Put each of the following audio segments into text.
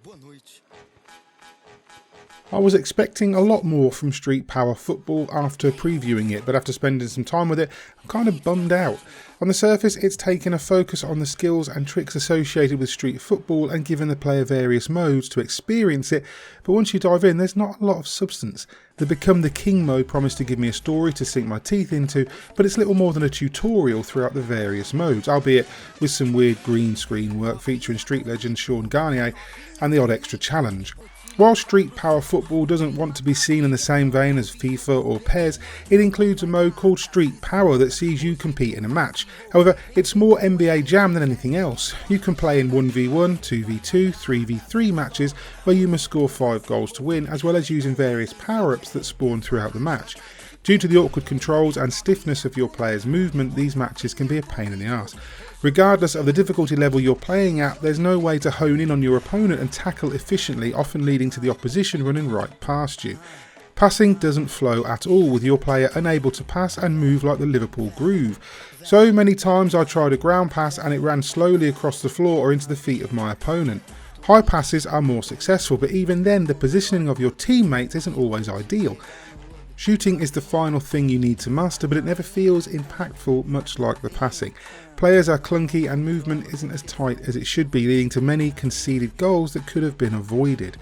Boa noite. I was expecting a lot more from Street Power Football after previewing it, but after spending some time with it, I'm kind of bummed out. On the surface, it's taken a focus on the skills and tricks associated with Street Football and given the player various modes to experience it, but once you dive in, there's not a lot of substance. The Become the King mode promised to give me a story to sink my teeth into, but it's little more than a tutorial throughout the various modes, albeit with some weird green screen work featuring Street legend Sean Garnier and the odd extra challenge. While Street Power Football doesn't want to be seen in the same vein as FIFA or PES, it includes a mode called Street Power that sees you compete in a match. However, it's more NBA Jam than anything else. You can play in 1v1, 2v2, 3v3 matches where you must score 5 goals to win, as well as using various power-ups that spawn throughout the match. Due to the awkward controls and stiffness of your player's movement, these matches can be a pain in the arse. Regardless of the difficulty level you're playing at, there's no way to hone in on your opponent and tackle efficiently, often leading to the opposition running right past you. Passing doesn't flow at all, with your player unable to pass and move like the Liverpool Groove. So many times I tried a ground pass and it ran slowly across the floor or into the feet of my opponent. High passes are more successful, but even then the positioning of your teammates isn't always ideal. Shooting is the final thing you need to master, but it never feels impactful, much like the passing. Players are clunky and movement isn't as tight as it should be, leading to many conceded goals that could have been avoided.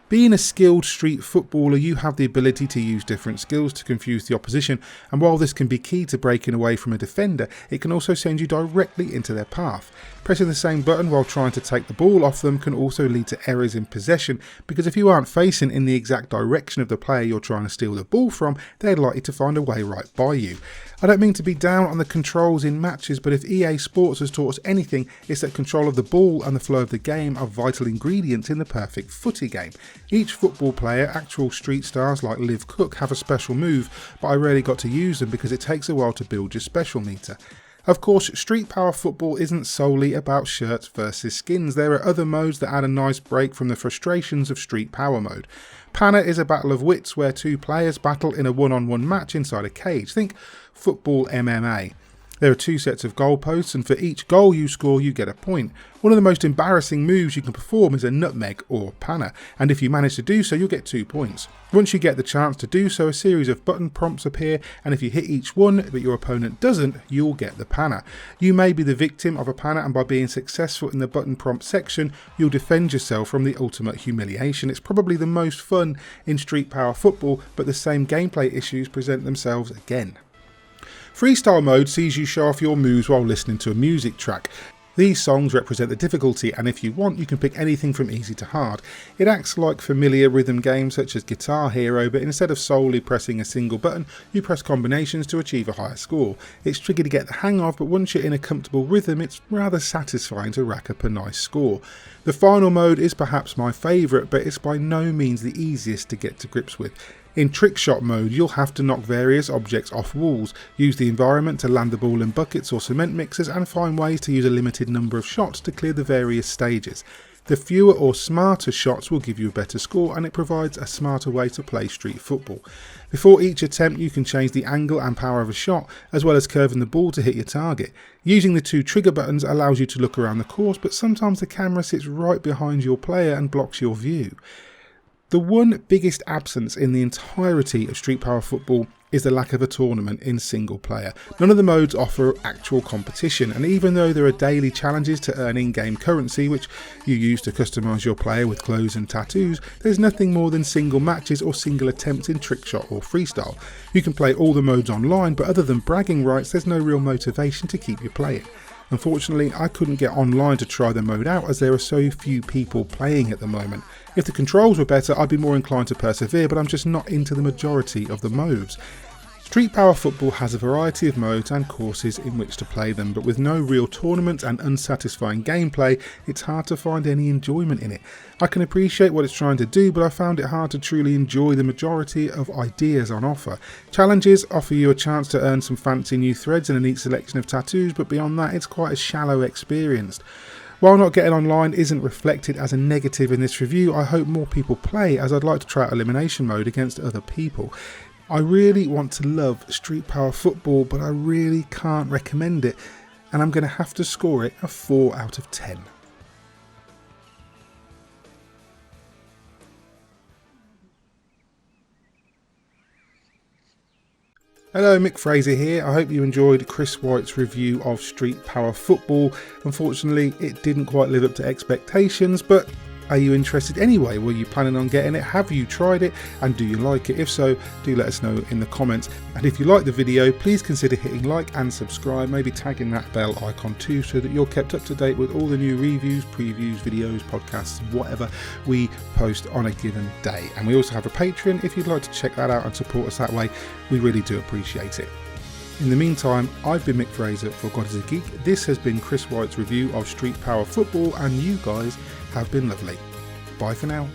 Being a skilled street footballer, you have the ability to use different skills to confuse the opposition, and while this can be key to breaking away from a defender, it can also send you directly into their path. Pressing the same button while trying to take the ball off them can also lead to errors in possession, because if you aren't facing in the exact direction of the player you're trying to steal the ball from, they're likely to find a way right by you. I don't mean to be down on the controls in matches, but if EA Sports has taught us anything, it's that control of the ball and the flow of the game are vital ingredients in the perfect footy game. Each football player, actual street stars like Liv Cook, have a special move, but I rarely got to use them because it takes a while to build your special meter. Of course, Street Power Football isn't solely about shirts versus skins. There are other modes that add a nice break from the frustrations of Street Power mode. Pana is a battle of wits where 2 players battle in a one-on-one match inside a cage. Think football MMA. There are 2 sets of goalposts, and for each goal you score you get a point. One of the most embarrassing moves you can perform is a nutmeg or pana, and if you manage to do so you'll get 2 points. Once you get the chance to do so, a series of button prompts appear, and if you hit each one but your opponent doesn't, you'll get the pana. You may be the victim of a pana, and by being successful in the button prompt section you'll defend yourself from the ultimate humiliation. It's probably the most fun in Street Power Football, but the same gameplay issues present themselves again. Freestyle mode sees you show off your moves while listening to a music track. These songs represent the difficulty, and if you want you can pick anything from easy to hard. It acts like familiar rhythm games such as Guitar Hero, but instead of solely pressing a single button, you press combinations to achieve a higher score. It's tricky to get the hang of, but once you're in a comfortable rhythm it's rather satisfying to rack up a nice score. The final mode is perhaps my favourite, but it's by no means the easiest to get to grips with. In trick shot mode, you'll have to knock various objects off walls, use the environment to land the ball in buckets or cement mixers, and find ways to use a limited number of shots to clear the various stages. The fewer or smarter shots will give you a better score, and it provides a smarter way to play street football. Before each attempt you can change the angle and power of a shot, as well as curving the ball to hit your target. Using the 2 trigger buttons allows you to look around the course, but sometimes the camera sits right behind your player and blocks your view. The one biggest absence in the entirety of Street Power Football is the lack of a tournament in single player. None of the modes offer actual competition, and even though there are daily challenges to earn in-game currency which you use to customise your player with clothes and tattoos, there's nothing more than single matches or single attempts in trickshot or freestyle. You can play all the modes online, but other than bragging rights there's no real motivation to keep you playing. Unfortunately, I couldn't get online to try the mode out as there are so few people playing at the moment. If the controls were better, I'd be more inclined to persevere, but I'm just not into the majority of the modes. Street Power Football has a variety of modes and courses in which to play them, but with no real tournament and unsatisfying gameplay, it's hard to find any enjoyment in it. I can appreciate what it's trying to do, but I found it hard to truly enjoy the majority of ideas on offer. Challenges offer you a chance to earn some fancy new threads and a neat selection of tattoos, but beyond that it's quite a shallow experience. While not getting online isn't reflected as a negative in this review, I hope more people play, as I'd like to try out elimination mode against other people. I really want to love Street Power Football, but I really can't recommend it, and I'm going to have to score it a 4 out of 10. Hello, Mick Fraser here. I hope you enjoyed Chris White's review of Street Power Football. Unfortunately, it didn't quite live up to expectations, but are you interested anyway? Were you planning on getting it? Have you tried it? And do you like it? If so, do let us know in the comments. And if you like the video, please consider hitting like and subscribe, maybe tagging that bell icon too, so that you're kept up to date with all the new reviews, previews, videos, podcasts, whatever we post on a given day. And we also have a Patreon if you'd like to check that out and support us that way. We really do appreciate it. In the meantime, I've been Mick Fraser for God is a Geek. This has been Chris White's review of Street Power Football, and you guys have been lovely. Bye for now.